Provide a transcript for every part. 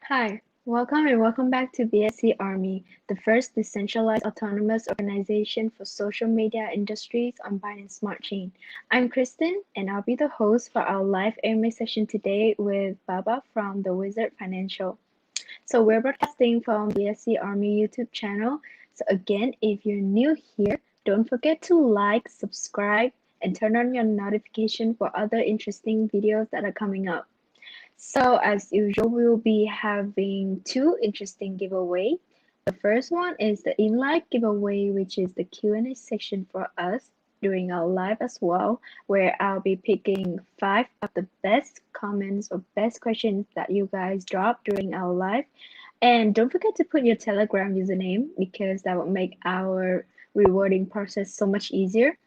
Hi, welcome and welcome back to BSC Army, the first decentralized autonomous organization for social media industries on Binance Smart Chain. I'm Kristen, and I'll be the host for our live AMA session today with Baba from the Wizard Financial. So we're broadcasting from BSC Army YouTube channel. So again, if you're new here, don't forget to like, subscribe, and turn on your notification for other interesting videos that are coming up. So as usual, we'll be having two interesting giveaway. The first one is the in-live giveaway, which is the Q&A section for us during our live as well, where I'll be picking 5 of the best comments or best questions that you guys drop during our live. And don't forget to put your Telegram username because that will make our rewarding process so much easier.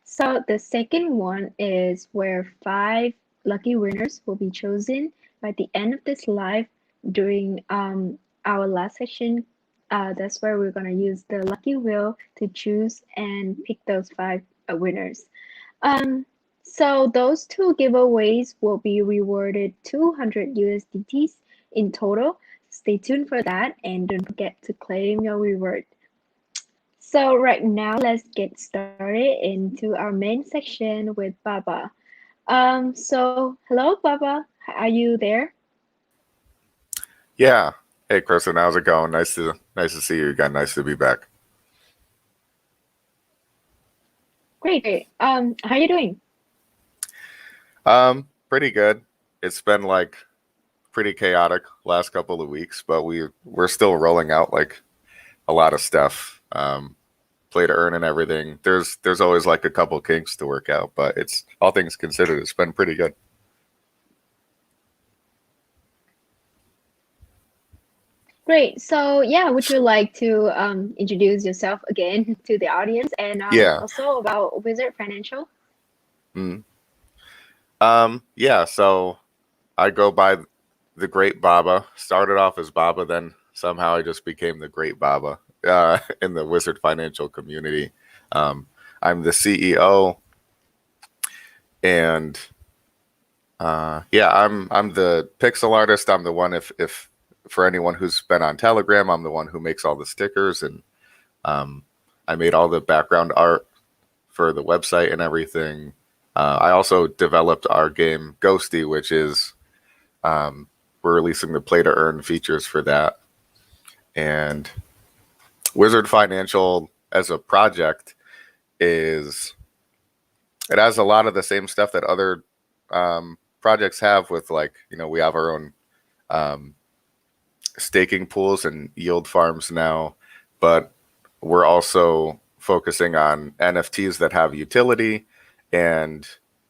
So the second one is where 5 lucky winners will be chosen by the end of this live during our last session. That's where we're gonna use the lucky wheel to choose and pick those 5 winners. So those 2 giveaways will be rewarded 200 USDTs in total. Stay tuned for that and don't forget to claim your reward. So right now, let's get started into our main section with Baba. So hello, Baba. Are you there? Yeah. Hey, Kristen, how's it going? Nice to see you again. Nice to be back. Great, great. How are you doing? Pretty good. It's been like pretty chaotic last couple of weeks, but we're still rolling out like a lot of stuff. Play to earn and everything. There's always like a couple kinks to work out, but it's all things considered, it's been pretty good. Great. So yeah, would you like to introduce yourself again to the audience and Yeah. also about Wizard Financial? Mm. Yeah, so I go by the Great Baba. Started off as Baba, then somehow I just became the Great Baba in the Wizard Financial community. Um, I'm the CEO, and yeah, I'm the pixel artist. I'm the one if for anyone who's been on Telegram, I'm the one who makes all the stickers, and um, I made all the background art for the website and everything. I also developed our game Ghosty, which is we're releasing the play to earn features for that. And Wizard Financial as a project is it has a lot of the same stuff that other projects have with like, we have our own um, staking pools and yield farms now, but we're also focusing on NFTs that have utility and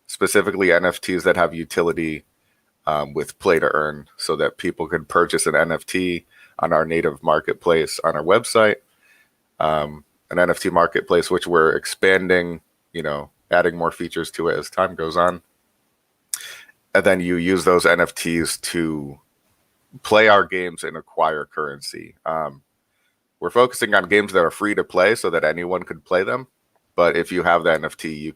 specifically NFTs that have utility with play to earn so that people can purchase an NFT on our native marketplace on our website, an NFT marketplace, which we're expanding, adding more features to it as time goes on. And then you use those NFTs to play our games and acquire currency. We're focusing on games that are free to play so that anyone could play them. But if you have the NFT, you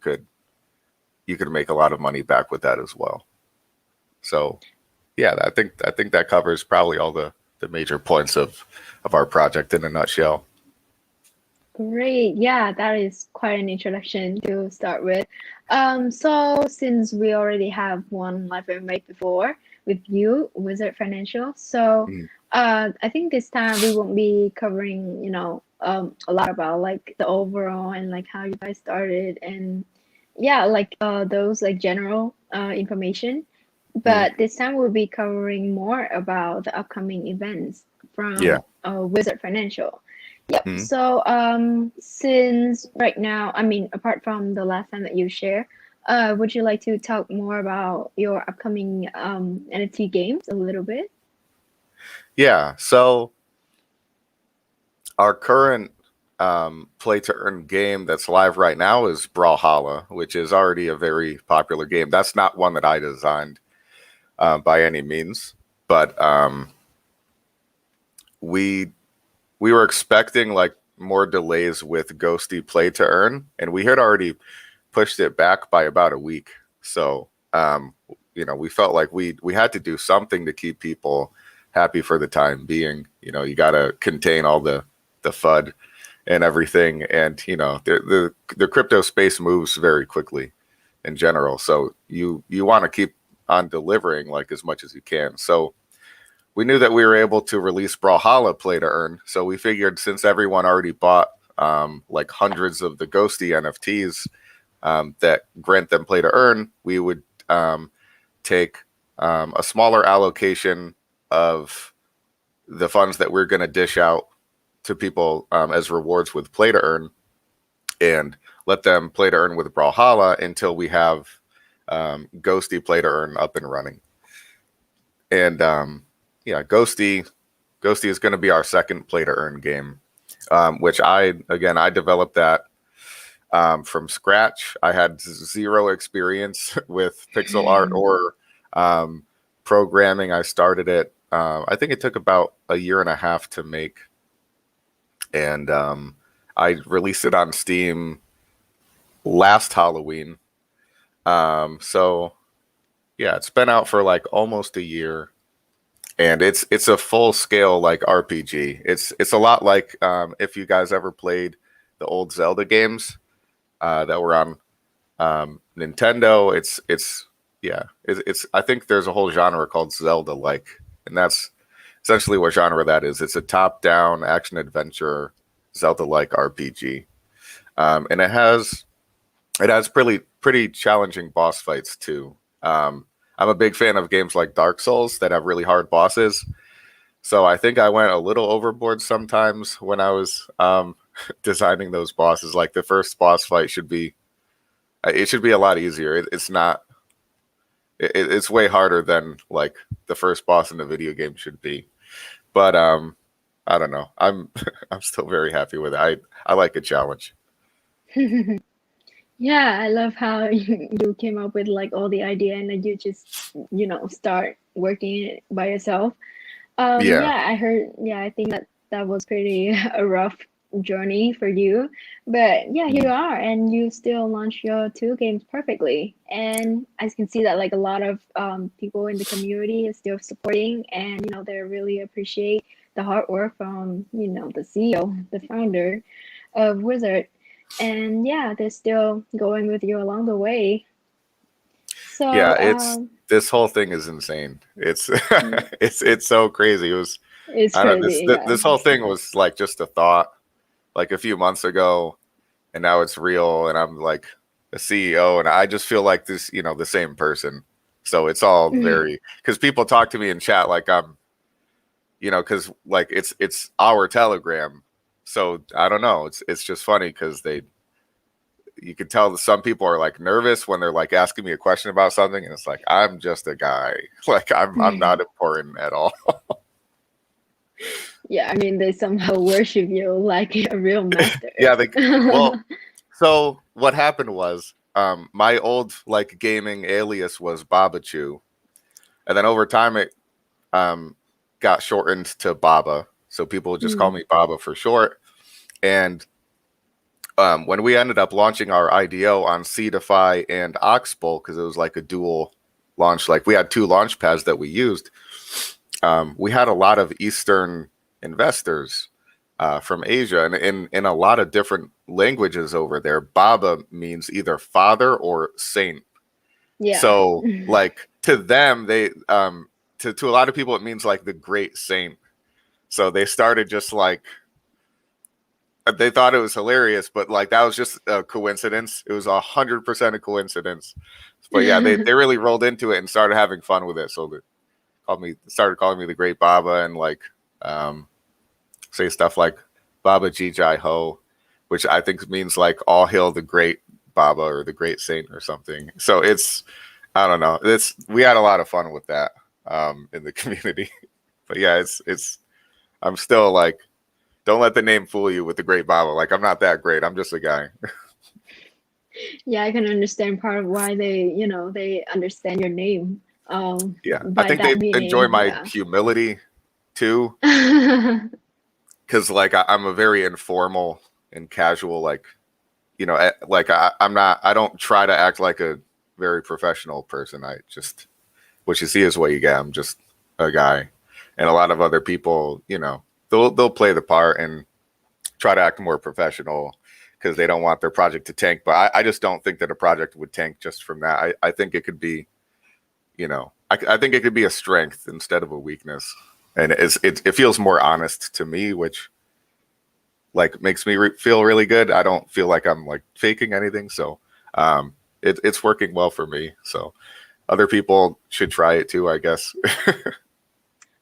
could make a lot of money back with that as well. So yeah, I think that covers probably all the major points of our project in a nutshell. Great. Yeah, that is quite an introduction to start with. So since we already have one live make before with you, Wizard Financial, so Mm. I think this time we won't be covering, a lot about like the overall and like how you guys started and yeah, like those like general information. Mm. But this time we'll be covering more about the upcoming events Yeah. from Wizard Financial. Yep. Mm. So, since right now, I mean, apart from the last time that you share, would you like to talk more about your upcoming NFT games a little bit? Yeah. So our current play to earn game that's live right now is Brawlhalla, which is already a very popular game. That's not one that I designed by any means, but we were expecting like more delays with Ghosty play to earn, and we had already pushed it back by about a week. So we felt like we had to do something to keep people happy for the time being. You got to contain all the FUD and everything, and the crypto space moves very quickly in general. So you want to keep on delivering like as much as you can. So we knew that we were able to release Brawlhalla play to earn. So we figured since everyone already bought like hundreds of the Ghosty NFTs that grant them play to earn, we would take a smaller allocation of the funds that we're going to dish out to people as rewards with play to earn, and let them play to earn with Brawlhalla until we have Ghosty play to earn up and running. And Ghosty is going to be our second play to earn game, which I developed that from scratch. I had zero experience with pixel art or programming. I started it. I think it took about a year and a half to make, and I released it on Steam last Halloween. So yeah, it's been out for like almost a year, and it's a full scale like RPG. It's a lot like if you guys ever played the old Zelda games that were on Nintendo. It's I think there's a whole genre called Zelda like, and that's essentially what genre that is. It's a top down action adventure Zelda like RPG, and it has pretty challenging boss fights too. I'm a big fan of games like Dark Souls that have really hard bosses. So I think I went a little overboard sometimes when I was designing those bosses. Like the first boss fight should be a lot easier. It's not. It's way harder than like the first boss in the video game should be. But I don't know. I'm still very happy with it. I like a challenge. Yeah, I love how you came up with like all the idea and then you just, start working it by yourself. Yeah. Yeah, I think that was pretty a rough journey for you. But yeah, here you are, and you still launch your two games perfectly. And I can see that like a lot of people in the community is still supporting, and they really appreciate the hard work from the CEO, the founder of Wizard. And yeah, they're still going with you along the way. So Yeah, this whole thing is insane. It's it's so crazy. It was it's I don't know, crazy, yeah. this whole thing was like just a thought like a few months ago, and now it's real, and I'm like a CEO, and I just feel like this, the same person. So it's all very, because people talk to me in chat like I'm, because like it's our Telegram. So I don't know. It's just funny because you can tell that some people are like nervous when they're like asking me a question about something, and it's like I'm just a guy. Like I'm not important at all. Yeah, I mean, they somehow worship you like a real master. Yeah, well, so what happened was my old like gaming alias was Babachu, and then over time it got shortened to Baba, so people would just call me Baba for short. And when we ended up launching our IDO on Seedify and Oxbow, because it was like a dual launch, like we had two launch pads that we used, we had a lot of Eastern investors from Asia, and in a lot of different languages over there, Baba means either father or saint. Yeah. So like to them, they to a lot of people it means like the great saint. So they started just like, they thought it was hilarious, but like that was just a coincidence. It was 100% a coincidence. But yeah, they really rolled into it and started having fun with it. So they started calling me the Great Baba, and like say stuff like Baba Jijai Ho, which I think means like all hail the great Baba or the great saint or something. So I don't know. We had a lot of fun with that in the community. But yeah, I'm still like, don't let the name fool you with the Great Baba. Like I'm not that great. I'm just a guy. Yeah, I can understand part of why they understand your name. Yeah, I By think that they enjoy meaning, my yeah. humility too, because like I'm a very informal and casual, like like I don't try to act like a very professional person. I just, what you see is what you get. I'm just a guy, and a lot of other people, you know, they'll play the part and try to act more professional because they don't want their project to tank. But I just don't think that a project would tank just from that. I think it could be, you know, I think it could be a strength instead of a weakness, and it feels more honest to me, which like makes me feel really good. I don't feel like I'm like faking anything, so it's working well for me. So other people should try it too, I guess.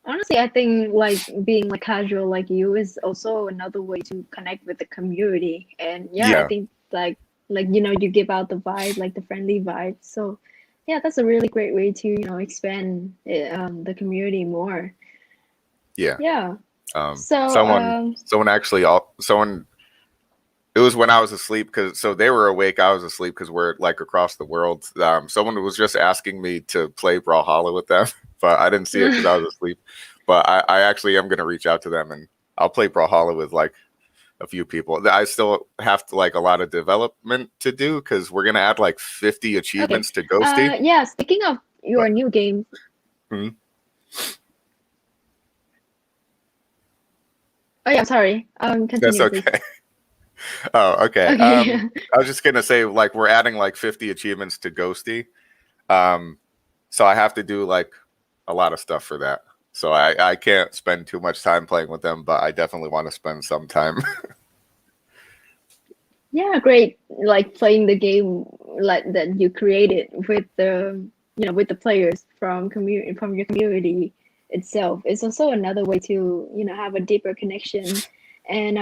Honestly, I think like being like casual like you is also another way to connect with the community. And yeah, I Yeah, think like you know you give out the vibe, like the friendly vibe. So yeah, that's a really great way to you know expand the community more. yeah. Yeah. Um, So someone, someone actually, someone. It was when I was asleep because so they were awake, I was asleep because we're like across the world. Someone was just asking me to play Brawlhalla with them, but I didn't see it because I was asleep. But I actually am gonna reach out to them and I'll play Brawlhalla with like a few people. I still have to like a lot of development to do because we're gonna add like 50 okay. achievements to Ghosty. Yeah. Speaking of But your new game. hmm, Oh yeah. Sorry. that's Continue, please. okay. Oh, okay. Okay. I was just gonna say like we're adding like 50 achievements to Ghosty. Um, so I have to do like a lot of stuff for that. So I can't spend too much time playing with them, but I definitely want to spend some time. Yeah, great. Like playing the game like that you created with the you know with the players from your community itself. It's also another way to you know have a deeper connection, and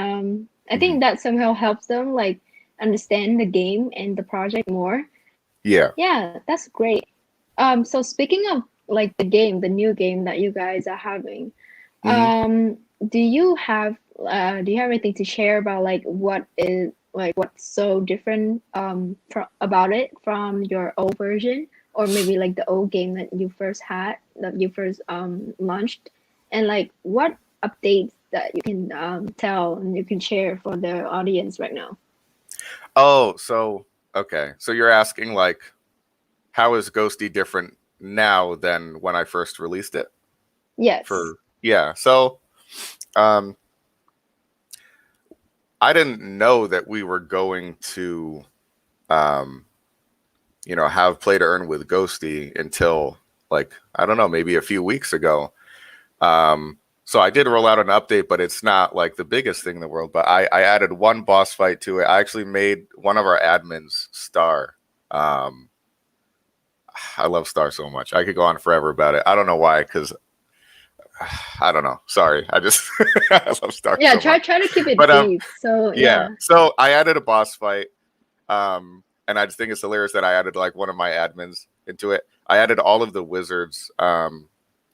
I Mhm. think that somehow helps them like understand the game and the project more. Yeah. Yeah, that's great. So speaking of like the game, the new game that you guys are having, Hmm. do you have anything to share about like what is like what's so different from about it from your old version or maybe like the old game that you first had that you first launched and like what updates that you can tell and you can share for the audience right now? Oh, so okay. So you're asking like how is Ghosty different now than when I first released it? Yes. For yeah. So um I didn't know that we were going to um you know have play to earn with Ghosty until like I don't know, maybe a few weeks ago. So I did roll out an update, but it's not like the biggest thing in the world. But I added one boss fight to it. I actually made one of our admins Star. Um, I love Star so much. I could go on forever about it. I don't know why, because I don't know. Sorry, I just I love Star Yeah, so much. try to keep it But brief. So yeah. yeah. So I added a boss fight. And I just think it's hilarious that I added like one of my admins into it. I added all of the wizards,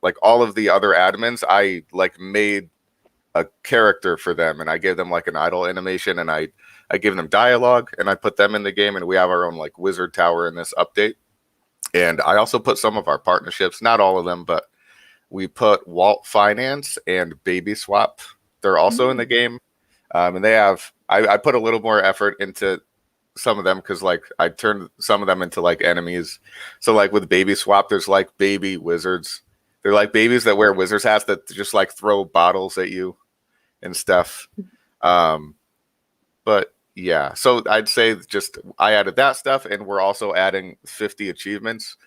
like all of the other admins. I like made a character for them, and I gave them like an idle animation, and I gave them dialogue, and I put them in the game, and we have our own like wizard tower in this update. And I also put some of our partnerships, not all of them, but we put Walt Finance and Baby Swap. They're also in the Mm. game, and they have. I put a little more effort into some of them because like I turned some of them into like enemies. So like with Baby Swap, there's like baby wizards. They're like babies that wear wizards hats that just like throw bottles at you and stuff. Um, but yeah, so I'd say just I added that stuff, and we're also adding 50 achievements,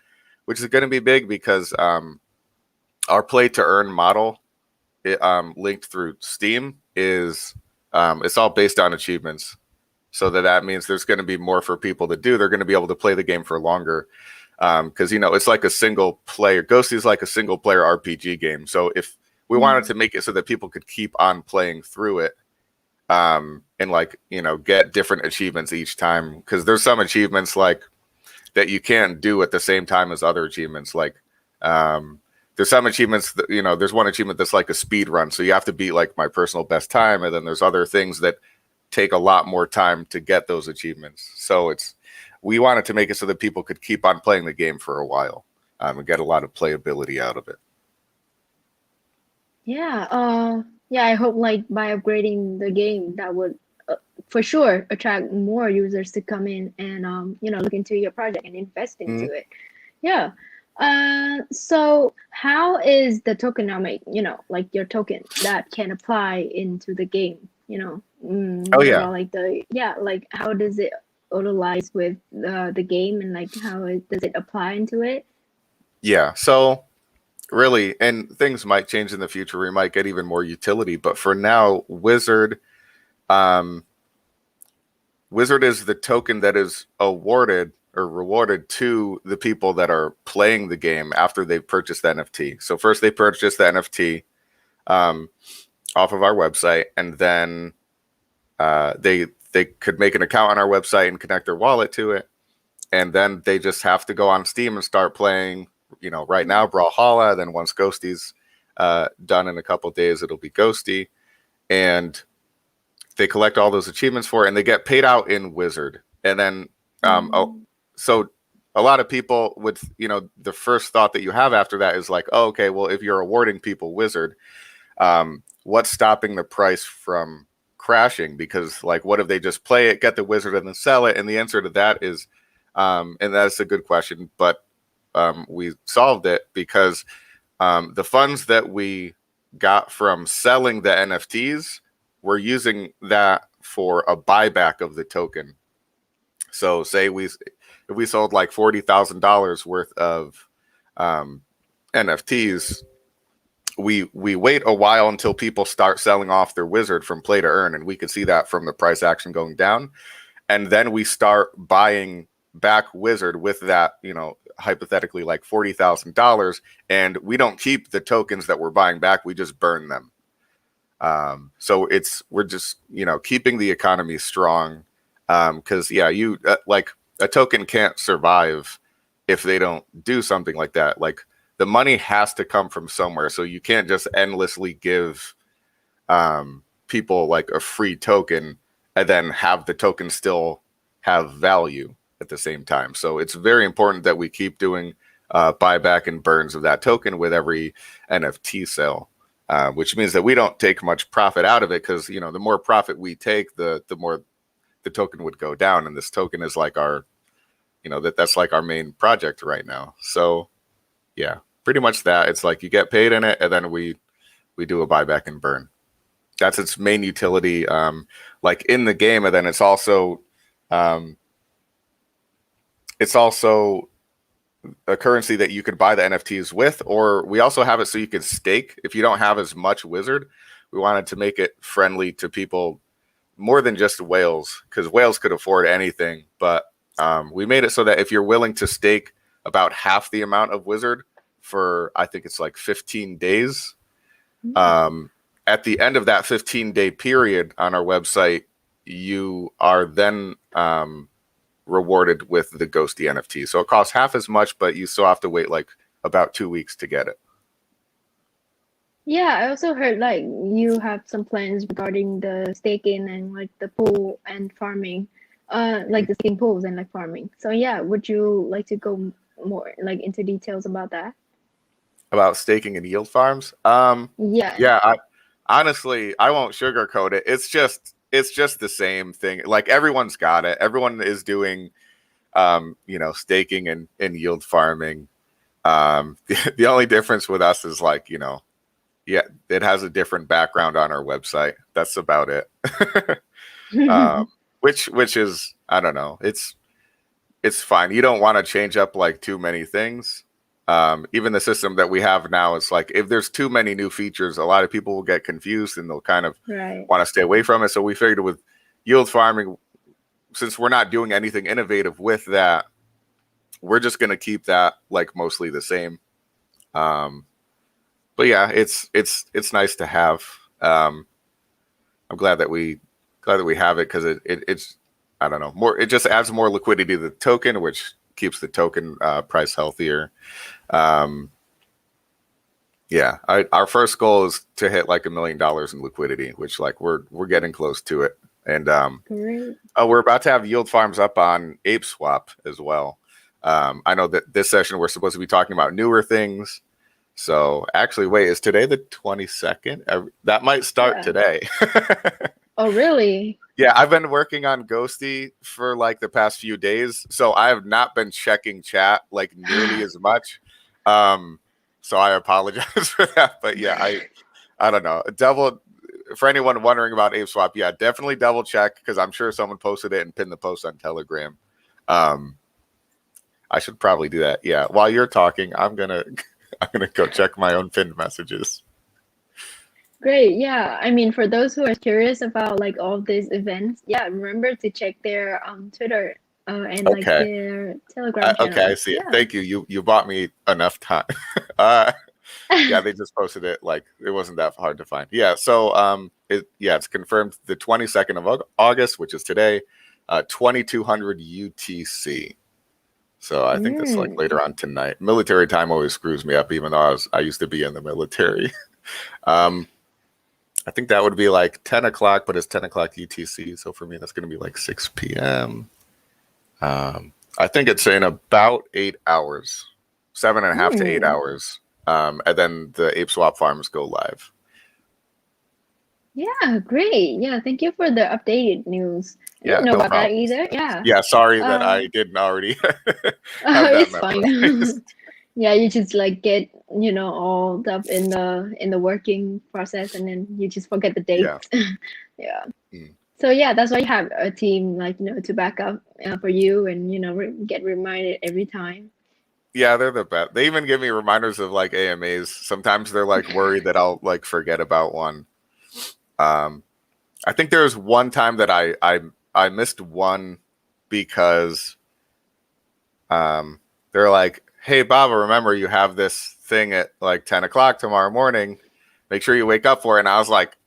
which is going to be big because our play to earn model, linked through Steam, is it's all based on achievements. So that means there's going to be more for people to do. They're going to be able to play the game for longer because you know it's like a single player. Ghosty is like a single player RPG game. So if we wanted Mm. to make it so that people could keep on playing through it, and like you know get different achievements each time, because there's some achievements like that you can't do at the same time as other achievements. Like there's some achievements that you know there's one achievement that's like a speed run, so you have to beat like my personal best time, and then there's other things that take a lot more time to get those achievements. So it's we wanted to make it so that people could keep on playing the game for a while, and get a lot of playability out of it. Yeah, yeah, I hope like by upgrading the game that would for sure attract more users to come in and you know look into your project and invest into Mhm. it. Yeah. So how is the tokenomic, like your token that can apply into the game, Oh what yeah, about like like how does it utilize with the game and like does it apply into it? yeah. So really, and things might change in the future. We might get even more utility, but for now, um, Wizard is the token that is awarded or rewarded to the people that are playing the game after they've purchased the NFT. So first they purchase the NFT um, off of our website, and then they could make an account on our website and connect their wallet to it, and then they just have to go on Steam and start playing. Right now Brawlhalla. Then once Ghosty's done in a couple days, it'll be Ghosty, and they collect all those achievements for it, and they get paid out in Wizard. And then, Mm. so a lot of people would, the first thought that you have after that is like, oh, okay, well, if you're awarding people Wizard, what's stopping the price from crashing? Because like, what if they just play it, get the Wizard, and then sell it? And the answer to that is, and that's a good question, but we solved it because the funds that we got from selling the NFTs, we're using that for a buyback of the token. So say if we sold like $40,000 worth of NFTs, we wait a while until people start selling off their Wizard from play to earn, and we could see that from the price action going down, and then we start buying back Wizard with that, hypothetically like $40,000, and we don't keep the tokens that we're buying back; we just burn them. So we're just keeping the economy strong, because you like a token can't survive if they don't do something like that. Like the money has to come from somewhere, so you can't just endlessly give people like a free token and then have the token still have value at the same time. So it's very important that we keep doing buyback and burns of that token with every NFT sale. Which means that we don't take much profit out of it, because the more profit we take, the more the token would go down, and this token is like our that's like our main project right now. So yeah, pretty much that. It's like you get paid in it, and then we do a buyback and burn. That's its main utility, like in the game, and then um, it's also a currency that you could buy the NFTs with, or we also have it so you could stake. If you don't have as much Wizard, we wanted to make it friendly to people more than just whales, because whales could afford anything. But we made it so that if you're willing to stake about half the amount of Wizard for, I think it's like 15 days, um, at the end of that 15-day period on our website, you are then rewarded with the Ghosty NFT. So it costs half as much, but you still have to wait like about 2 weeks to get it. Yeah, I also heard like you have some plans regarding the staking and like the pool and farming, like the staking pools and like farming. So yeah, would you like to go more like into details about that? About staking and yield farms. Yeah. Yeah, honestly, I won't sugarcoat it. It's just the same thing. Like everyone's got it. Everyone is doing staking and yield farming. The only difference with us is like, yeah, it has a different background on our website. That's about it. um, which is, I don't know. It's fine. You don't want to change up like too many things. Even the system that we have now is like, if there's too many new features, a lot of people will get confused and they'll kind of Right. want to stay away from it. So we figured with yield farming, since we're not doing anything innovative with that, we're just going to keep that like mostly the same. But yeah, it's nice to have. I'm glad that we have it, because it's, I don't know, more. It just adds more liquidity to the token, which keeps the token price healthier. Um, yeah, our first goal is to hit like $1 million in liquidity, which like we're getting close to it. And Great. we're about to have yield farms up on ApeSwap as well. I know that this session we're supposed to be talking about newer things. So actually, wait, is today the 22nd? That might start Yeah. today. Oh, really? Yeah, I've been working on Ghosty for like the past few days, so I have not been checking chat like nearly as much. So I apologize for that. But yeah, I don't know. For anyone wondering about ApeSwap, yeah, definitely double check because I'm sure someone posted it and pinned the post on Telegram. I should probably do that. Yeah. While you're talking, I'm gonna go check my own pinned messages. Great. Yeah. I mean, for those who are curious about like all these events, yeah, remember to check their Twitter and like Okay. their Telegram Okay, I channels. see it. Yeah. Thank you. You bought me enough time. Yeah, they just posted it. Like it wasn't that hard to find. Yeah. So it's confirmed the 22nd of August, which is today, 2200 UTC. So I think that's like later on tonight. Military time always screws me up, even though I used to be in the military. I think that would be like 10 o'clock, but it's 10 o'clock UTC. So for me, that's going to be like 6 p.m. I think it's in about 8 hours, 7.5 to 8 hours. And then the ApeSwap farms go live. Yeah, great. Yeah, thank you for the updated news. I Yeah, didn't know no about that problem. either. Yeah. Yeah, sorry that I didn't already have that It's fine. memorized. Yeah, you just like get, all up in the working process and then you just forget the Yeah. dates. Yeah. Mm. So yeah, that's why you have a team like, to back up for you and, get reminded every time. Yeah, they're the best. They even give me reminders of like AMAs. Sometimes they're like worried that I'll like forget about one. I think there was one time that I missed one because they're like, "Hey, Baba, remember you have this thing at like 10 o'clock tomorrow morning. Make sure you wake up for it." And I was like,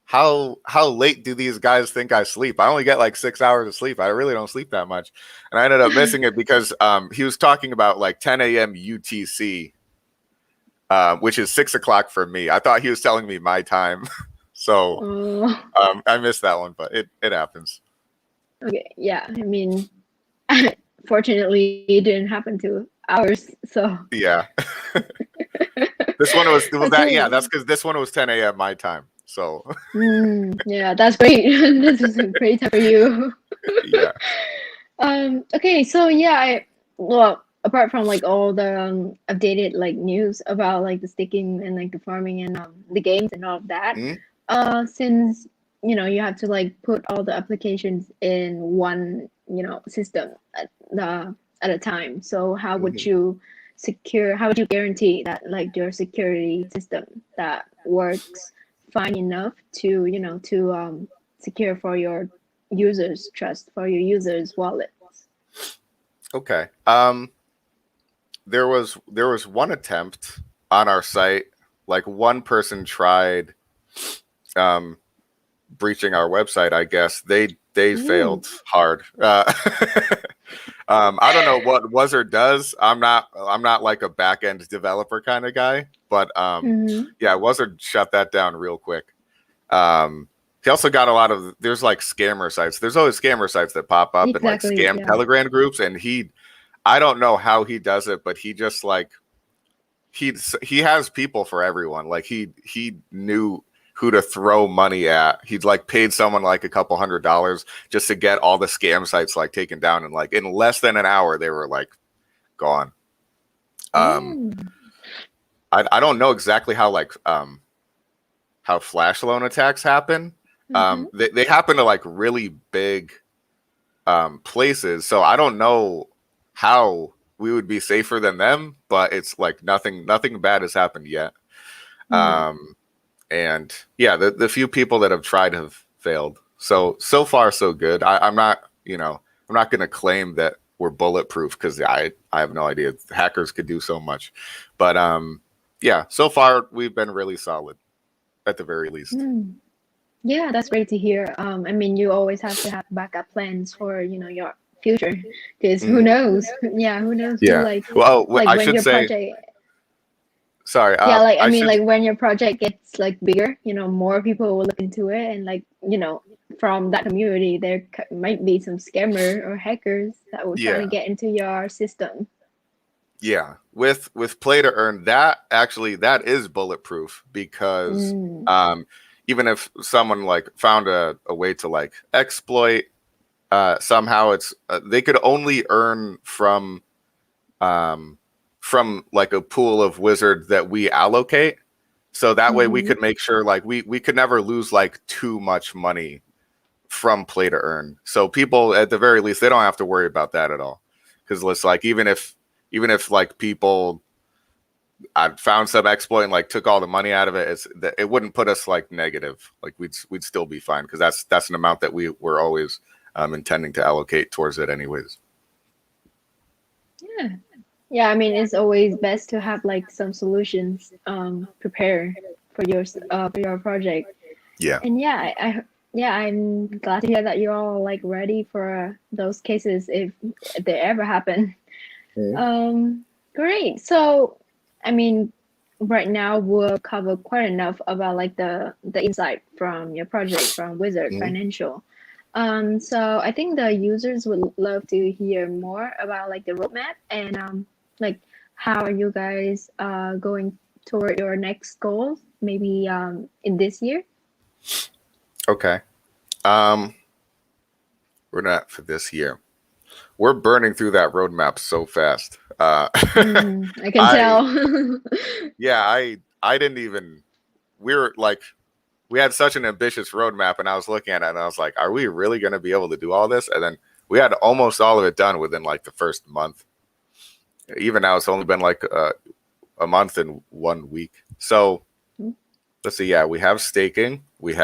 how late do these guys think I sleep? I only get like 6 hours of sleep. I really don't sleep that much. And I ended up missing it because he was talking about like 10 a.m. UTC, which is 6 o'clock for me. I thought he was telling me my time. So I missed that one, but it happens. Okay, yeah. I mean, fortunately, it didn't happen to ours. So Yeah. This one was that. okay. Yeah, that's because this one was 10 a.m. my time. So Yeah, that's great. This is a great time for you. yeah. Okay, so yeah, well, apart from like all the updated like news about like the staking and like the farming and the games and all of that, since you have to like put all the applications in one system at a time. So how would you guarantee that like your security system that works fine enough to to secure for your users' trust, for your users' wallets? Okay. There was one attempt on our site. Like one person tried breaching our website. I guess they failed hard. I don't know what was or does. I'm not like a back end developer kind of guy, but yeah, Wuzzard shut that down real quick. He also got a lot of there's like scammer sites. There's always scammer sites that pop up and like scam Telegram groups, and I don't know how he does it, but he just like he has people for everyone. Like he knew who to throw money at. He'd like paid someone like a couple $100 just to get all the scam sites like taken down, and like in less than an hour they were like gone. I don't know exactly how like how flash loan attacks happen. They happen to like really big places, so I don't know how we would be safer than them, but it's like nothing bad has happened yet. And yeah, the few people that have tried have failed. So far so good. I'm not I'm not going to claim that we're bulletproof because I have no idea. Hackers could do so much, but yeah, so far we've been really solid at the very least. Yeah, that's great to hear. I mean, you always have to have backup plans for your future, because who knows? Yeah, who knows? Yeah. Well, I when should your say. project. Sorry. Yeah, like I mean, like when your project gets like bigger, more people will look into it, and like from that community, there might be some scammer or hackers that will try to get into your system. Yeah, with play to earn, that is bulletproof because even if someone like found a way to like exploit somehow, it's they could only earn from from like a pool of wizards that we allocate. So that way we Mm-hmm. could make sure like we could never lose like too much money from play to earn. So people at the very least, they don't have to worry about that at all. Because it's like even if like people I found some exploit and like took all the money out of it, it wouldn't put us like negative. Like we'd still be fine because that's an amount that we were always intending to allocate towards it anyways. Yeah. Yeah, I mean, it's always best to have like some solutions prepare for your project. Yeah. And yeah, yeah, I'm glad to hear that you're all like ready for those cases if they ever happen. Great. So, I mean, right now we'll cover quite enough about like the insight from your project from Wizard Mhm. Financial. So I think the users would love to hear more about like the roadmap and like how are you guys going toward your next goals maybe in this year? Okay. We're not for this year. We're burning through that roadmap so fast. I can I tell. yeah, I didn't even. We were like, we had such an ambitious roadmap, and I was looking at it, and I was like, are we really going to be able to do all this? And then we had almost all of it done within like the first month. Even now, it's only been like a month and 1 week. So let's see. Yeah, we have staking. We've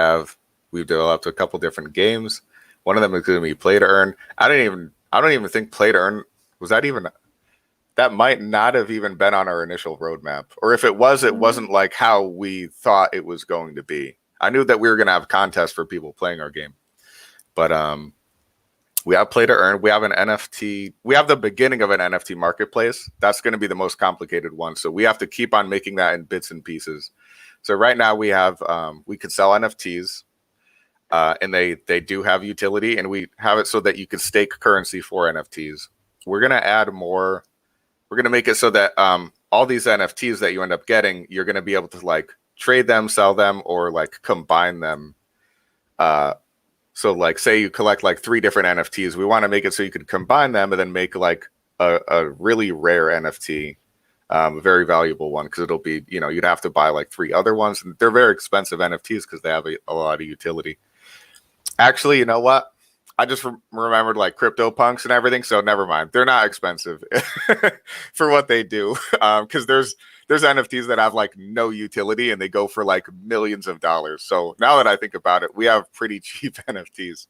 developed a couple different games. One of them is going to be play to earn. I don't even think play to earn was that even. That might not have even been on our initial roadmap, or if it was, it wasn't like how we thought it was going to be. I knew that we were going to have contests for people playing our game, but we have play to earn. We have an NFT. We have the beginning of an NFT marketplace. That's going to be the most complicated one. So we have to keep on making that in bits and pieces. So right now we have we could sell NFTs, and they do have utility, and we have it so that you could stake currency for NFTs. We're going to add more. We're going to make it so that all these NFTs that you end up getting, you're going to be able to like trade them, sell them, or like combine them. So like say you collect like 3 different NFTs. We want to make it so you could combine them and then make like a really rare NFT, a very valuable one, because it'll be, you'd have to buy like 3 other ones. And they're very expensive NFTs because they have a lot of utility. Actually, you know what? I just remembered like CryptoPunks and everything, so never mind. They're not expensive for what they do, because there's NFTs that have like no utility and they go for like millions of dollars. So now that I think about it, we have pretty cheap NFTs,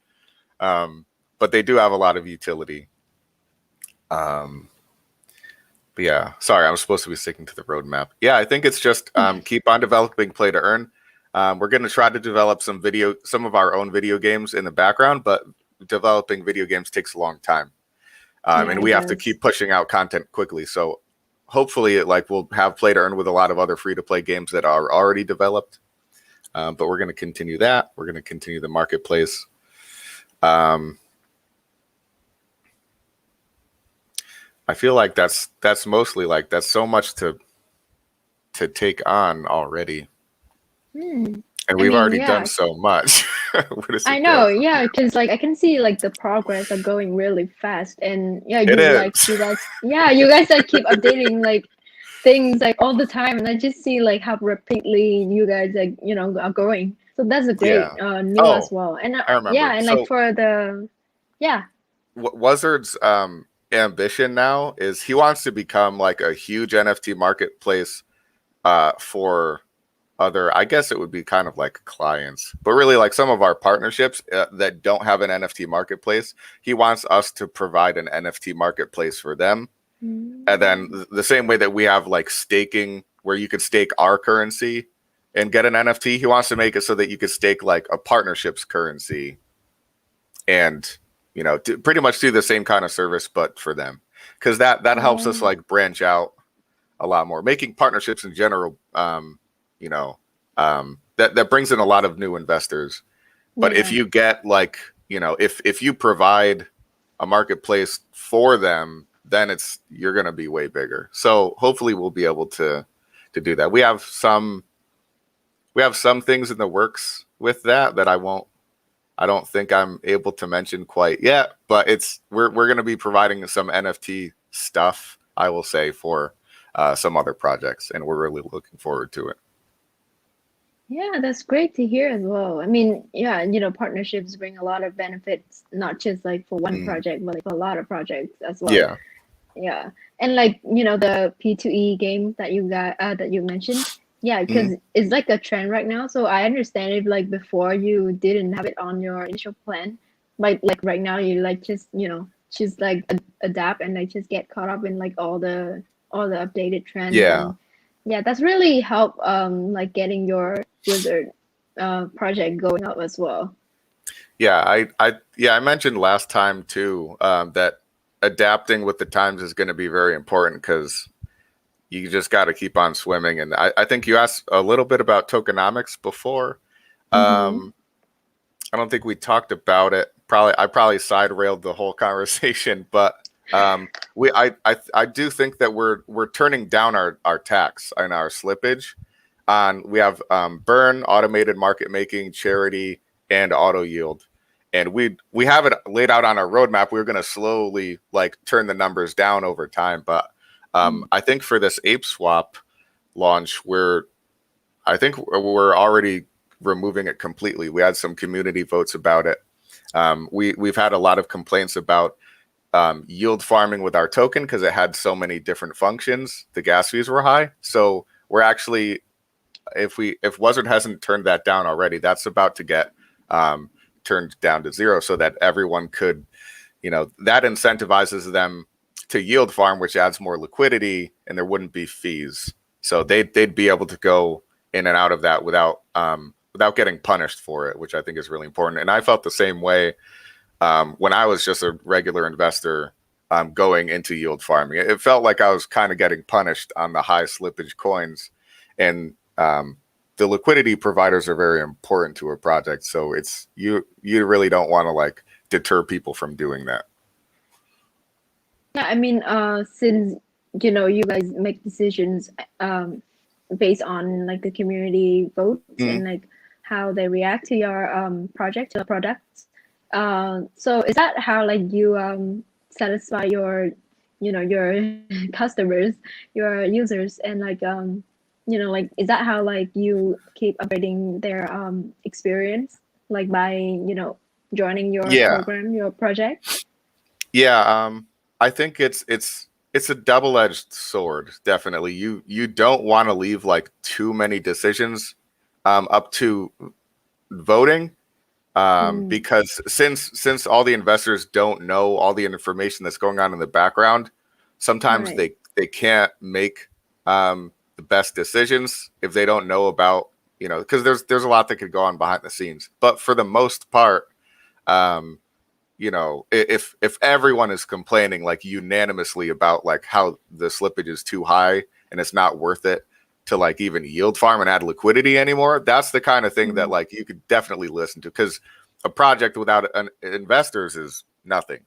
but they do have a lot of utility. But yeah, sorry, I'm supposed to be sticking to the roadmap. Yeah, I think it's just keep on developing play to earn. We're going to try to develop some of our own video games in the background, but developing video games takes a long time, and we have to keep pushing out content quickly. So hopefully we'll have play to earn with a lot of other free to play games that are already developed, but we're going to continue that. We're going to continue the marketplace. I feel like that's mostly like that's so much to take on already, and we've already done so much. I know, yeah, because like I can see like the progress are going really fast, and yeah, you guys like keep updating like things like all the time, and I just see like how rapidly you guys like are growing. So that's a great new as well. And I remember. Yeah, and like for the Wizard's ambition now is he wants to become like a huge NFT marketplace for other, I guess it would be kind of like clients, but really like some of our partnerships that don't have an NFT marketplace. He wants us to provide an NFT marketplace for them. And then the same way that we have like staking where you could stake our currency and get an NFT, he wants to make it so that you could stake like a partnership's currency and, to pretty much do the same kind of service, but for them. Because that helps us like branch out a lot more, making partnerships in general, that brings in a lot of new investors. But if you get like, if you provide a marketplace for them, then you're going to be way bigger. So hopefully we'll be able to do that. We have some things in the works with that I don't think I'm able to mention quite yet, but we're going to be providing some NFT stuff, I will say, for some other projects, and we're really looking forward to it. Yeah, that's great to hear as well. I mean, yeah, partnerships bring a lot of benefits, not just like for one project, but like for a lot of projects as well. Yeah. Yeah. And like, the P2E game that you got that you mentioned. Yeah, because it's like a trend right now. So I understand if like before you didn't have it on your initial plan, like right now you like just like adapt and like just get caught up in like all the updated trends. Yeah. And yeah, that's really help like getting your wizard project going up as well. Yeah, I mentioned last time too that adapting with the times is going to be very important, because you just got to keep on swimming. And I think you asked a little bit about tokenomics before. I don't think we talked about it. I probably side railed the whole conversation, but I do think that we're turning down our tax and our slippage. We have burn, automated market making, charity, and auto yield. And we have it laid out on our roadmap. We're going to slowly like turn the numbers down over time. But I think for this ape swap launch, I think we're already removing it completely. We had some community votes about it. We've had a lot of complaints about yield farming with our token because it had so many different functions. The gas fees were high. So we're actually, if Wizard hasn't turned that down already, that's about to get turned down to zero, so that everyone could, that incentivizes them to yield farm, which adds more liquidity, and there wouldn't be fees. So they'd be able to go in and out of that without getting punished for it, which I think is really important. And I felt the same way when I was just a regular investor going into yield farming. It felt like I was kind of getting punished on the high slippage coins, and the liquidity providers are very important to a project. So it's you really don't want to like deter people from doing that. Yeah, I mean, since you guys make decisions based on like the community votes and like how they react to your project, to the products. So is that how like you satisfy your your customers, your users, and like like is that how like you keep upgrading their experience, like by joining your program, your project? Yeah, I think it's a double-edged sword. Definitely, you don't want to leave like too many decisions up to voting, because since all the investors don't know all the information that's going on in the background, sometimes they can't make the best decisions if they don't know about, because there's a lot that could go on behind the scenes. But for the most part, if everyone is complaining like unanimously about like how the slippage is too high and it's not worth it to like even yield farm and add liquidity anymore, that's the kind of thing that like you could definitely listen to, because a project without investors is nothing,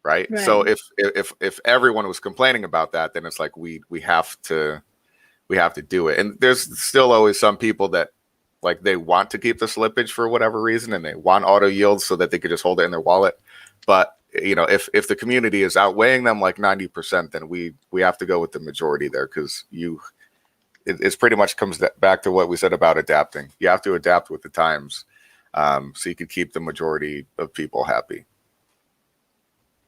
right? So if everyone was complaining about that, then it's like we have to do it. And there's still always some people that like they want to keep the slippage for whatever reason, and they want auto yields so that they could just hold it in their wallet. But if the community is outweighing them like 90%, then we have to go with the majority there, because it's pretty much comes back to what we said about adapting. You have to adapt with the times, so you can keep the majority of people happy.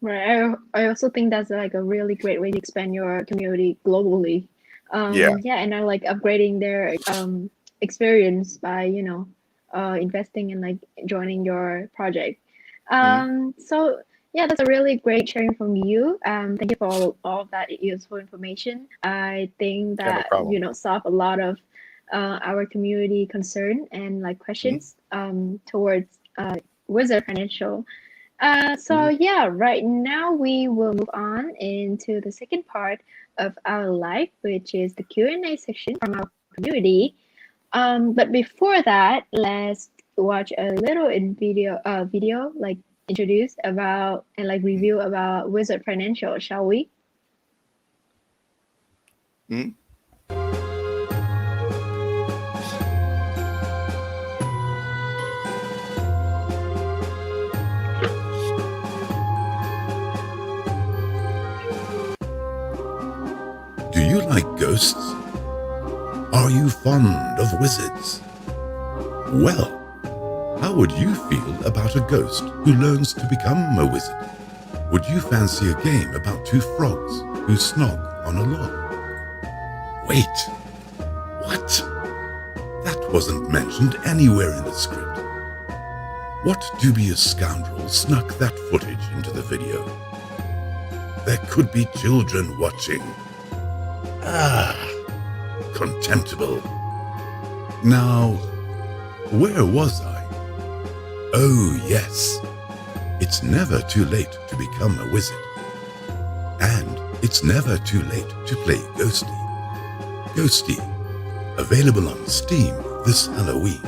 Right. I also think that's like a really great way to expand your community globally. And I like upgrading their experience by investing and like joining your project. So yeah, that's a really great sharing from you. Thank you for all of that useful information. I think that solve a lot of our community concern and like questions towards Wizard Financial. So yeah, right now we will move on into the second part of our live, which is the Q&A section from our community. But before that, let's watch a little video like introduce about and like review about Wizard Financial, shall we? Do you like ghosts? Are you fond of wizards? Well, how would you feel about a ghost who learns to become a wizard? Would you fancy a game about two frogs who snog on a log? Wait, what? That wasn't mentioned anywhere in the script. What dubious scoundrel snuck that footage into the video? There could be children watching. Ah, contemptible. Now, where was I? Oh, yes. It's never too late to become a wizard. And it's never too late to play Ghosty. Ghosty, available on Steam this Halloween.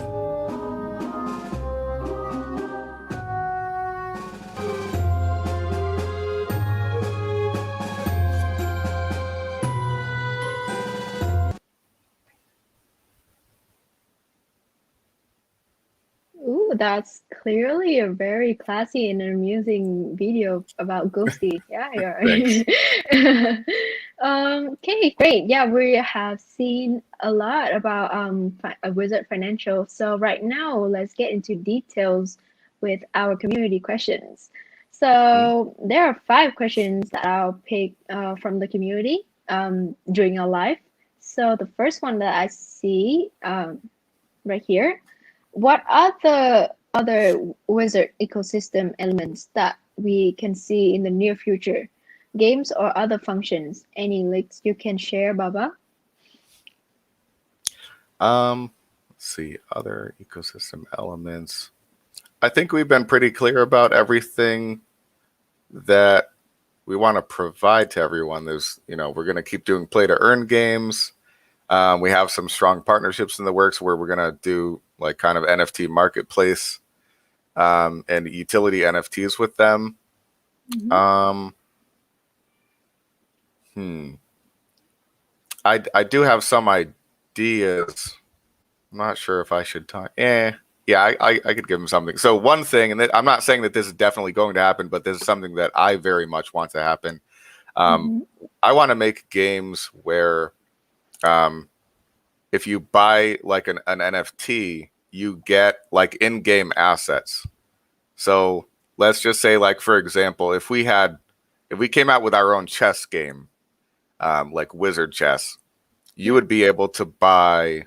Ooh, that's clearly a very classy and amusing video about Ghosty. Yeah, Thanks. yeah. Okay, great. Yeah, we have seen a lot about Wizard Financial. So right now, let's get into details with our community questions. So there are 5 questions that I'll pick from the community during our live. So the first one that I see right here. What are the other wizard ecosystem elements that we can see in the near future? Games or other functions? Any links you can share, Baba? Let's see, other ecosystem elements. I think we've been pretty clear about everything that we want to provide to everyone. There's, we're going to keep doing play to earn games. We have some strong partnerships in the works where we're going to do like kind of NFT marketplace and utility NFTs with them. I do have some ideas. I'm not sure if I should talk. Yeah, I could give them something. So one thing, and I'm not saying that this is definitely going to happen, but this is something that I very much want to happen. I want to make games where if you buy like an NFT, you get like in-game assets. So let's just say, like, for example, if we came out with our own chess game, like Wizard Chess, you would be able to buy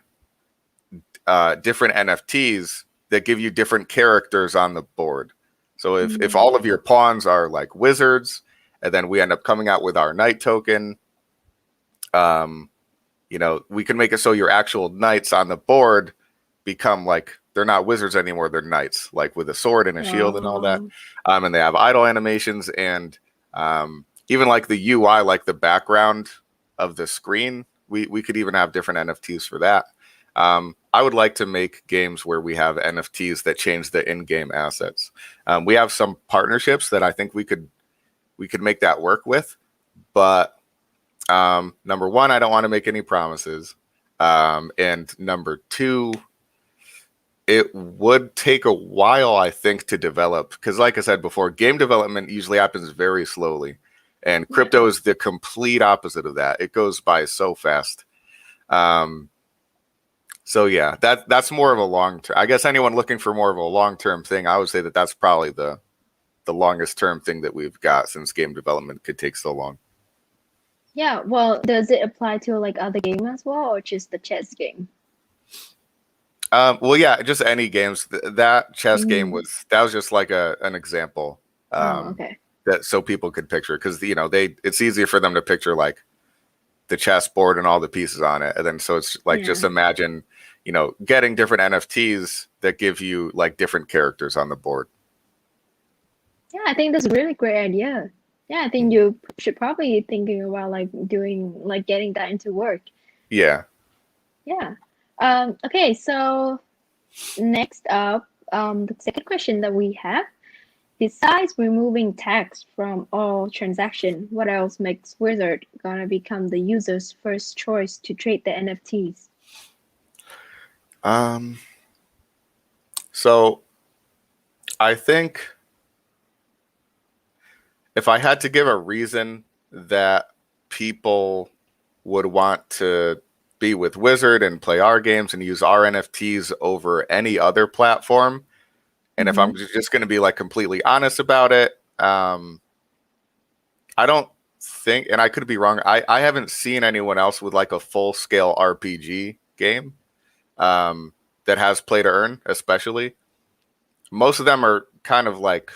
different NFTs that give you different characters on the board. So if all of your pawns are like wizards, and then we end up coming out with our knight token, we can make it so your actual knights on the board become like, they're not wizards anymore, they're knights, like with a sword and a shield and all that. And they have idle animations and even like the UI, like the background of the screen, we could even have different NFTs for that. I would like to make games where we have NFTs that change the in-game assets. We have some partnerships that I think we could make that work with, but number one, I don't want to make any promises. And number two, it would take a while, I think, to develop. Because like I said before, game development usually happens very slowly. And crypto is the complete opposite of that. It goes by so fast. So yeah, that's more of a long term. I guess anyone looking for more of a long-term thing, I would say that's probably the longest term thing that we've got, since game development could take so long. Yeah, well, does it apply to like other game as well, or just the chess game? Well, yeah, just any games. That chess game was just like an example. Okay. That so people could picture, because it's easier for them to picture like the chessboard and all the pieces on it, and then so it's like just imagine getting different NFTs that give you like different characters on the board. Yeah, I think that's a really great idea. Yeah, I think you should probably thinking about like getting that into work. Yeah. Yeah. Okay, so next up, the second question that we have, besides removing tax from all transaction, what else makes Wizard gonna become the user's first choice to trade the NFTs? So I think if I had to give a reason that people would want to be with Wizard and play our games and use our NFTs over any other platform. And if I'm just going to be like completely honest about it, I don't think, and I could be wrong, I haven't seen anyone else with like a full scale RPG game that has play to earn, especially. Most of them are kind of like,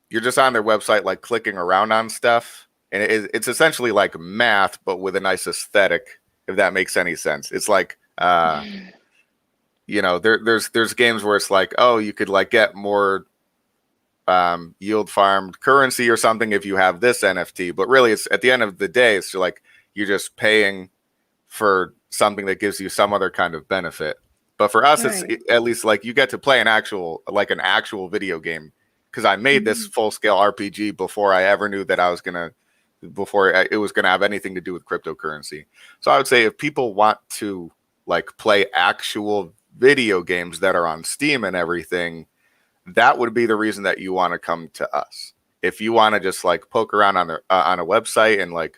you're just on their website, like clicking around on stuff. And it's essentially like math, but with a nice aesthetic, if that makes any sense. It's like, you know, there's games where it's like, oh, you could like get more yield farmed currency or something if you have this NFT. But really, it's at the end of the day, it's like you're just paying for something that gives you some other kind of benefit. But for us, it's at least like you get to play an actual video game, because I made this full scale RPG before I ever knew that it was gonna have anything to do with cryptocurrency. So I would say if people want to like play actual video games that are on Steam and everything, that would be the reason that you want to come to us. If you want to just like poke around on a website and like,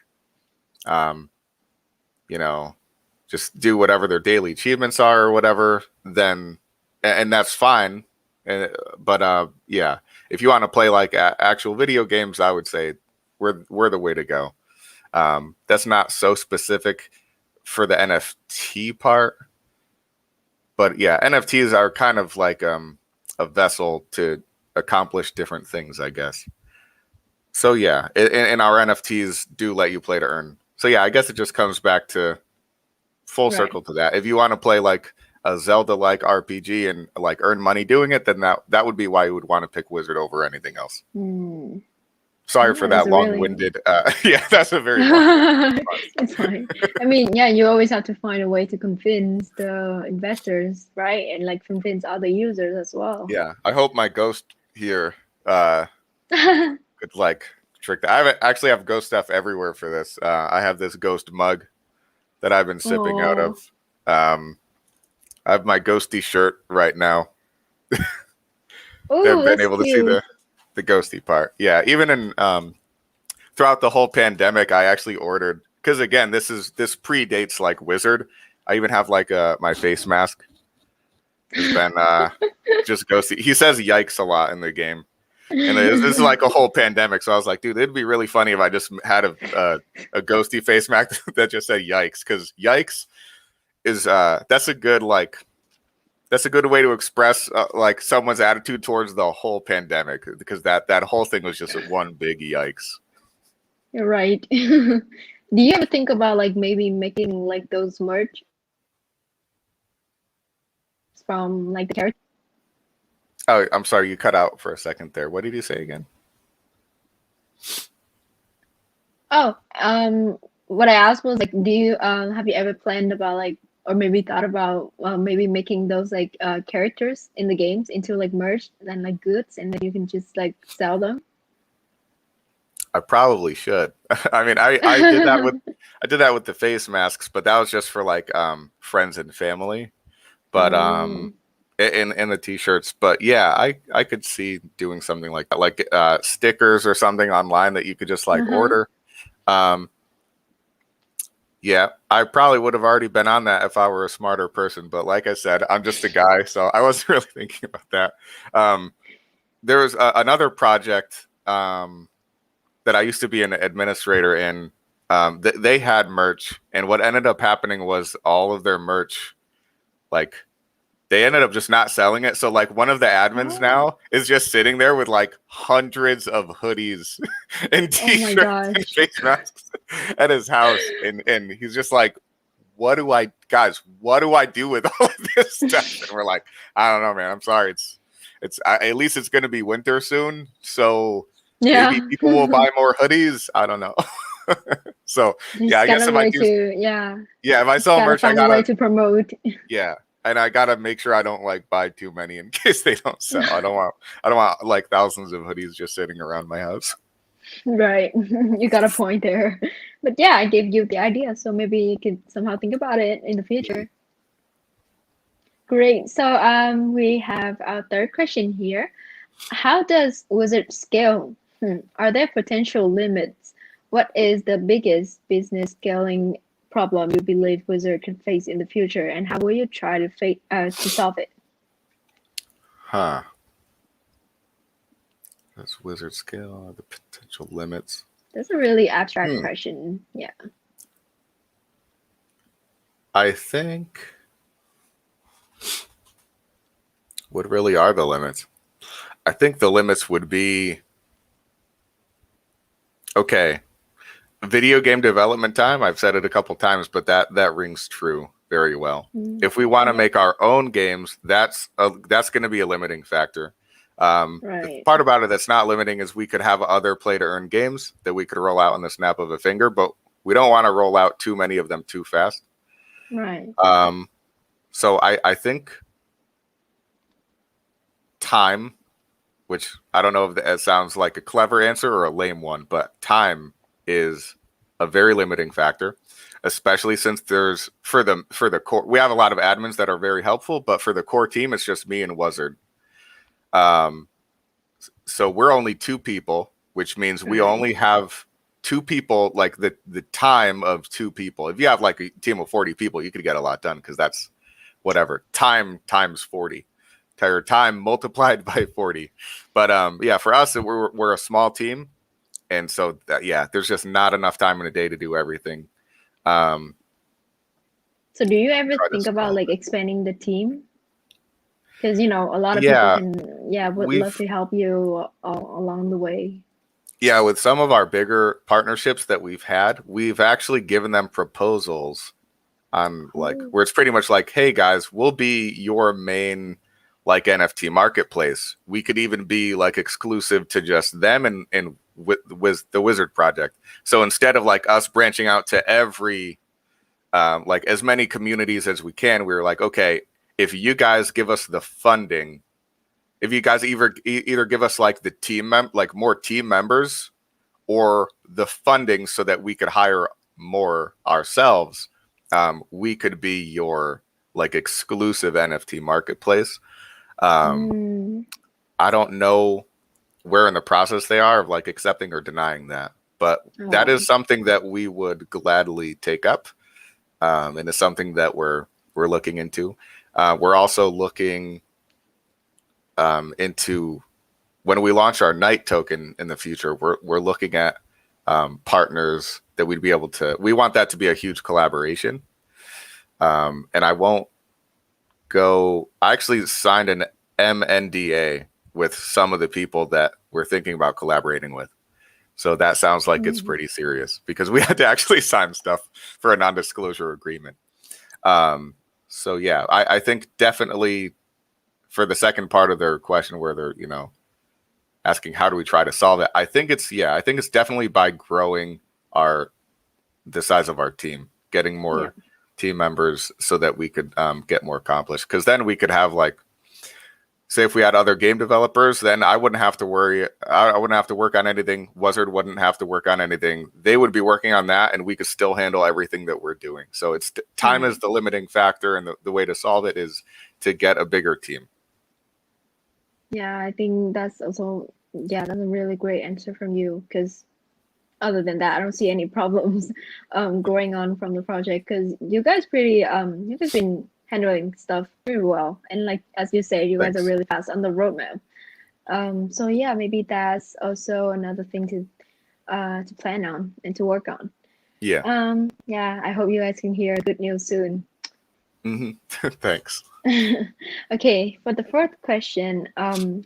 you know, just do whatever their daily achievements are or whatever, then, and that's fine. But yeah, if you want to play like actual video games, I would say we're the way to go. That's not so specific for the NFT part, but yeah, NFTs are kind of like a vessel to accomplish different things, I guess. So yeah, and our NFTs do let you play to earn. So yeah, I guess it just comes back to full circle to that. If you want to play like a Zelda-like RPG and like earn money doing it, then that would be why you would want to pick Wizard over anything else. Sorry for that long-winded. Yeah, that's a very long. It's fine. I mean, yeah, you always have to find a way to convince the investors, right? And like convince other users as well. Yeah, I hope my ghost here could like trick that. I actually have ghost stuff everywhere for this. I have this ghost mug that I've been sipping out of. I have my Ghosty shirt right now. They've been able to see the Ghosty part. Yeah, even in throughout the whole pandemic, I actually ordered, because again, this predates like Wizard. I even have like my face mask. It's been just Ghosty. He says yikes a lot in the game. And this is like a whole pandemic. So I was like, dude, it'd be really funny if I just had a Ghosty face mask that just said yikes, because yikes is that's a good way to express like someone's attitude towards the whole pandemic, because that whole thing was just one big yikes. You're right. Do you ever think about like maybe making like those merch from like the character? Oh, I'm sorry, you cut out for a second there. What did you say again? Oh, what I asked was like, do you have you ever planned about like, or maybe thought about maybe making those like characters in the games into like merch and like goods, and then you can just like sell them? I probably should. I mean, I did that with the face masks, but that was just for like friends and family. But in the t-shirts. But yeah, I could see doing something like that, like stickers or something online that you could just like order. Yeah, I probably would have already been on that if I were a smarter person. But like I said, I'm just a guy, so I wasn't really thinking about that. There was another project that I used to be an administrator in. They had merch, and what ended up happening was all of their merch, like, they ended up just not selling it. So like one of the admins now is just sitting there with like hundreds of hoodies and t-shirts and face masks at his house. And he's just like, what do I do with all of this stuff? And we're like, I don't know, man. I'm sorry. At least it's going to be winter soon. So maybe people will buy more hoodies. I don't know. So yeah, I guess if I do, if I sell merch, I gotta to promote. Yeah. And I gotta make sure I don't like buy too many in case they don't sell. I don't want like thousands of hoodies just sitting around my house. Right, you got a point there. But yeah, I gave you the idea, so maybe you could somehow think about it in the future. Great. So we have our third question here. How does Wizard scale? Are there potential limits what is the biggest business scaling problem you believe Wizard can face in the future, and how will you try to solve it? Huh. That's Wizard scale, the potential limits. That's a really abstract question. Yeah. I think what really are the limits? I think the limits would be, okay, video game development time. I've said it a couple times, but that rings true very well. If we want to make our own games, that's going to be a limiting factor. The part about it that's not limiting is we could have other play to earn games that we could roll out on the snap of a finger, but we don't want to roll out too many of them too fast. Right. So I think time, which I don't know if it sounds like a clever answer or a lame one, but time is a very limiting factor, especially since there's for the core, we have a lot of admins that are very helpful, but for the core team, it's just me and Wizard. So we're only 2 people, which means we only have 2 people, like the time of 2 people. If you have like a team of 40 people, you could get a lot done because that's whatever time times 40, or time multiplied by 40. But yeah, for us, we're a small team, and so there's just not enough time in a day to do everything. So do you ever think about like expanding the team? Because a lot of people would love to help you along the way. Yeah, with some of our bigger partnerships that we've had, we've actually given them proposals on like where it's pretty much like, hey guys, we'll be your main like NFT marketplace. We could even be like exclusive to just them and with the Wizard project. So instead of like us branching out to every like as many communities as we can, we were like, okay, if you guys give us the funding, if you guys either give us like the like more team members or the funding so that we could hire more ourselves, we could be your like exclusive NFT marketplace. I don't know where in the process they are of like accepting or denying that, but that is something that we would gladly take up, and it's something that we're looking into. We're also looking into when we launch our night token in the future. We're looking at partners that we'd be able to. We want that to be a huge collaboration, and I won't go. I actually signed an MNDA with some of the people that we're thinking about collaborating with. So that sounds like it's pretty serious because we had to actually sign stuff for a non-disclosure agreement. So yeah, I think definitely for the second part of their question where they're, asking how do we try to solve it? I think it's definitely by growing the size of our team, getting more team members so that we could get more accomplished. Because then we could have like, say if we had other game developers, then I wouldn't have to worry. I wouldn't have to work on anything. Wizard wouldn't have to work on anything. They would be working on that, and we could still handle everything that we're doing. So it's time is the limiting factor, and the way to solve it is to get a bigger team. Yeah, I think that's also that's a really great answer from you. Because other than that, I don't see any problems going on from the project. Because you guys been handling stuff very well, and like as you said, you guys are really fast on the roadmap. So yeah, maybe that's also another thing to plan on and to work on. Yeah. Yeah, I hope you guys can hear good news soon. Thanks. Okay, for the fourth question,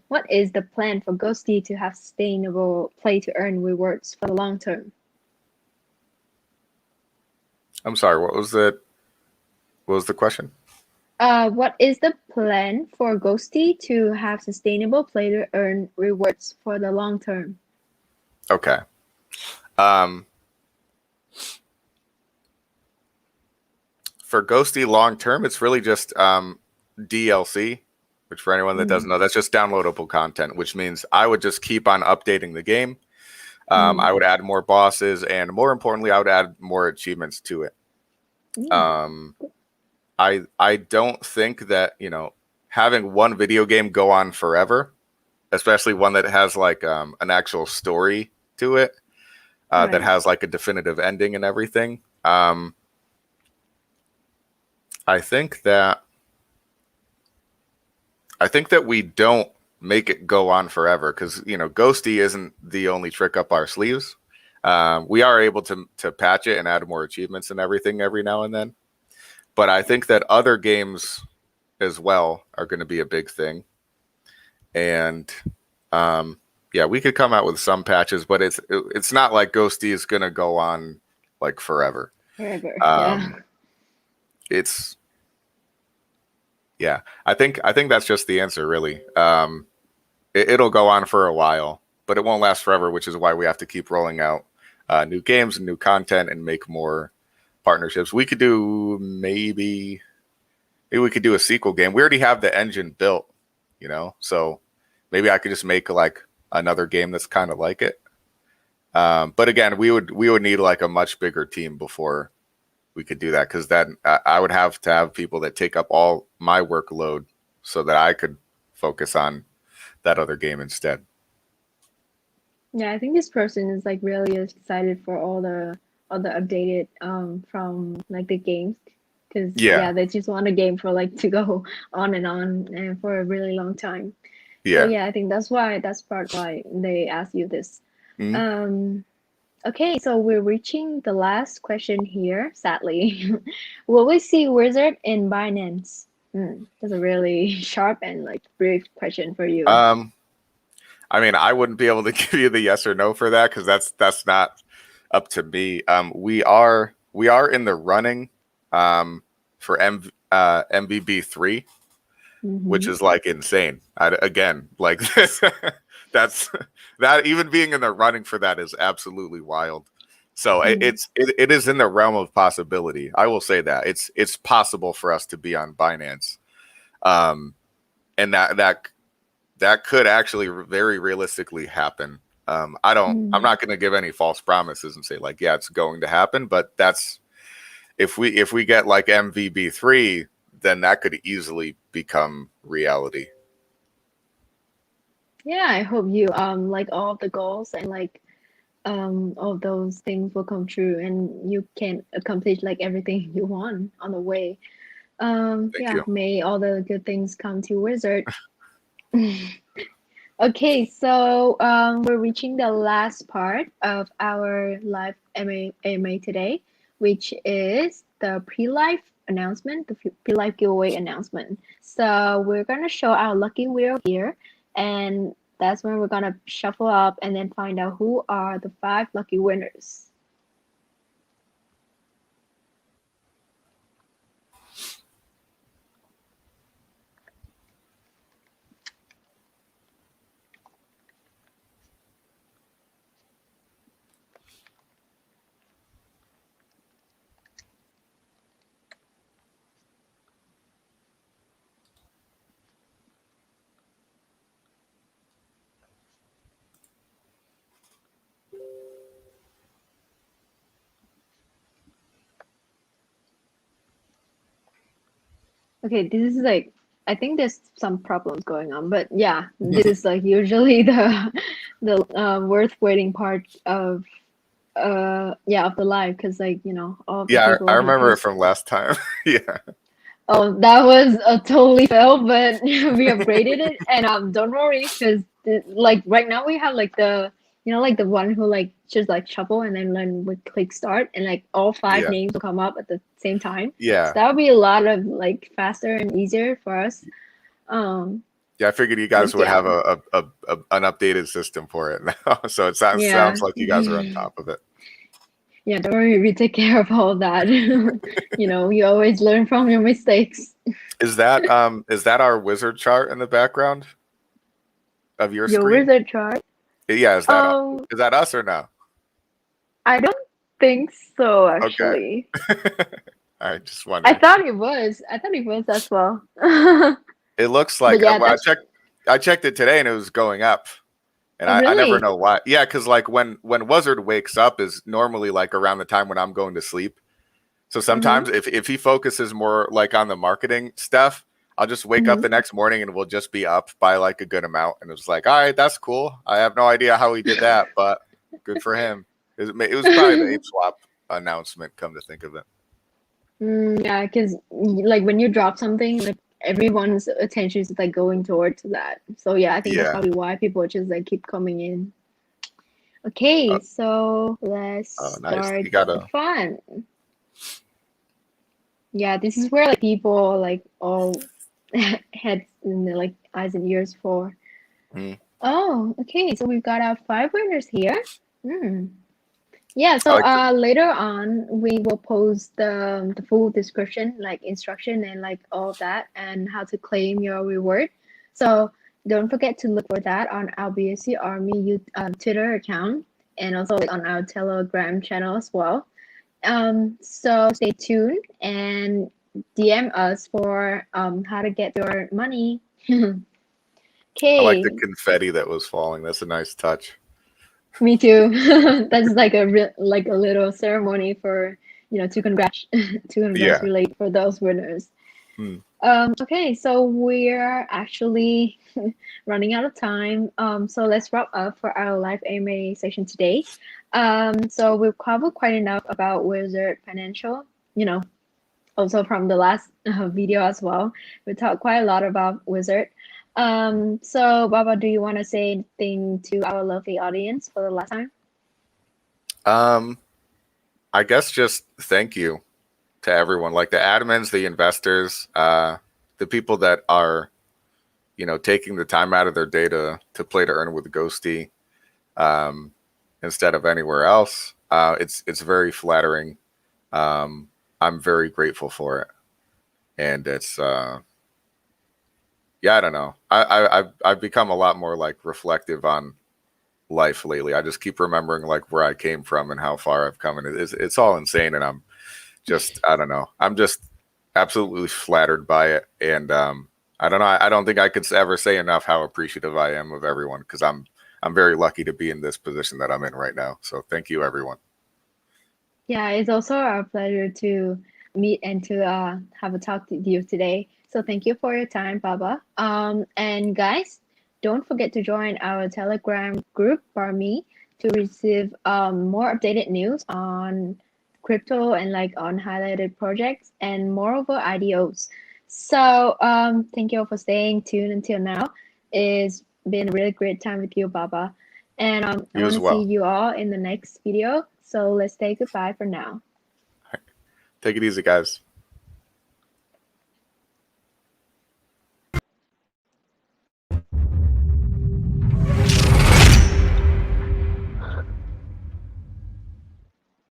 what is the plan for Ghosty to have sustainable play to earn rewards for the long term? I'm sorry, what was the question? What is the plan for Ghosty to have sustainable play to earn rewards for the long term? Okay. For Ghosty long term, it's really just DLC, which for anyone that doesn't know, that's just downloadable content, which means I would just keep on updating the game. I would add more bosses, and more importantly, I would add more achievements to it. I don't think that, having one video game go on forever, especially one that has like an actual story to it, that has like a definitive ending and everything. I think that we don't make it go on forever because, you know, Ghosty isn't the only trick up our sleeves. We are able to patch it and add more achievements and everything every now and then. But I think that other games as well are going to be a big thing. And yeah, we could come out with some patches, but it's not like Ghosty is going to go on like forever. It's I think that's just the answer, really. It'll go on for a while, but it won't last forever, which is why we have to keep rolling out new games and new content and make more partnerships. We could do maybe we could do a sequel game. We already have the engine built, you know, so maybe I could just make like another game that's kind of like it. But again, we would need like a much bigger team before we could do that, because then I would have to have people that take up all my workload so that I could focus on that other game instead. Yeah, I think this person is like really excited for all the updated from like the games, because they just want a game for like to go on and for a really long time. So I think that's part why they asked you this. Okay, so we're reaching the last question here, sadly. Will we see Wizard in Binance? That's a really sharp and like brief question for you. I mean, I wouldn't be able to give you the yes or no for that, because that's not up to me. We are in the running for MVB3, which is like insane. Again, like this. That even being in the running for that is absolutely wild. So it is in the realm of possibility. I will say that it's possible for us to be on Binance, and that could actually very realistically happen. I'm not going to give any false promises and say like, yeah, it's going to happen, but that's if we get like MVB3, then that could easily become reality. Yeah, I hope you like all of the goals and like all of those things will come true and you can accomplish like everything you want on the way. Thank you. May all the good things come to Wizard. Okay, so we're reaching the last part of our live AMA today, which is the pre-live announcement, the pre-live giveaway announcement. So we're gonna show our lucky wheel here, and that's when we're gonna shuffle up and then find out who are the 5 lucky winners. Okay, this is like, I think there's some problems going on, but yeah, this is like usually the worth waiting part of of the live, because like, you know, all the people I remember it from last time. Yeah. Oh, that was a totally fail, but we upgraded it, and don't worry, because like right now we have like the, you know, like the one who like just like shuffle and then we click start and like all 5 names will come up at the same time. Yeah. So that would be a lot of like faster and easier for us. Yeah, I figured you guys would have an updated system for it now. So it sounds like you guys are on top of it. Yeah, don't worry, we take care of all that. You know, you always learn from your mistakes. Is that our wizard chart in the background of your screen? Your wizard chart? Yeah, is that us or no? I don't think so, actually. Okay. All right, just wondering. I thought it was as well. It looks like I checked it today and it was going up. And I never know why. Yeah, because like when Wizard wakes up is normally like around the time when I'm going to sleep. So sometimes if he focuses more like on the marketing stuff, I'll just wake up the next morning and we'll just be up by like a good amount. And it's like, all right, that's cool. I have no idea how he did that, but good for him. It was probably the ape swap announcement. Come to think of it. Yeah, because like when you drop something, like everyone's attention is like going towards that. So yeah, I think that's Yeah. probably why people just like keep coming in. Okay, so let's Oh, nice. start You got the a. fun. Yeah, this is where like people like all heads and like eyes and ears for. Mm, Oh, okay, so we've got our 5 winners here. Hmm. Yeah, I so like to. later on we will post the full description, like instruction and like all of that, and how to claim your reward. So don't forget to look for that on our BSC Army Twitter account and also like on our Telegram channel as well. So stay tuned and DM us for how to get your money. I like the Okay, confetti that was falling. That's a nice touch. me too. That's like like a little ceremony for to Yeah. congratulate for those winners. Hmm. Okay, so we're actually running out of time. So let's wrap up for our live AMA session today. So we've covered quite enough about Wizard Financial, also from the last video as well. We talked quite a lot about Wizard. So Baba, do you want to say anything to our lovely audience for the last time? I guess just thank you to everyone, like the admins, the investors, the people that are, taking the time out of their day to play to earn with Ghosty, instead of anywhere else. It's very flattering. I'm very grateful for it, and it's yeah, I don't know. I've become a lot more like reflective on life lately. I just keep remembering like where I came from and how far I've come, and it's all insane. And I'm just, I don't know. I'm just absolutely flattered by it, and I don't know. I don't think I could ever say enough how appreciative I am of everyone, because I'm very lucky to be in this position that I'm in right now. So thank you, everyone. Yeah, it's also our pleasure to meet and to have a talk with you today. So thank you for your time, Baba. And guys, don't forget to join our Telegram group for me to receive more updated news on crypto and like on highlighted projects and moreover IDOs. So thank you all for staying tuned until now. It's been a really great time with you, Baba. And I You want as to see well. you all in the next video. So let's say goodbye for now. Take it easy, guys.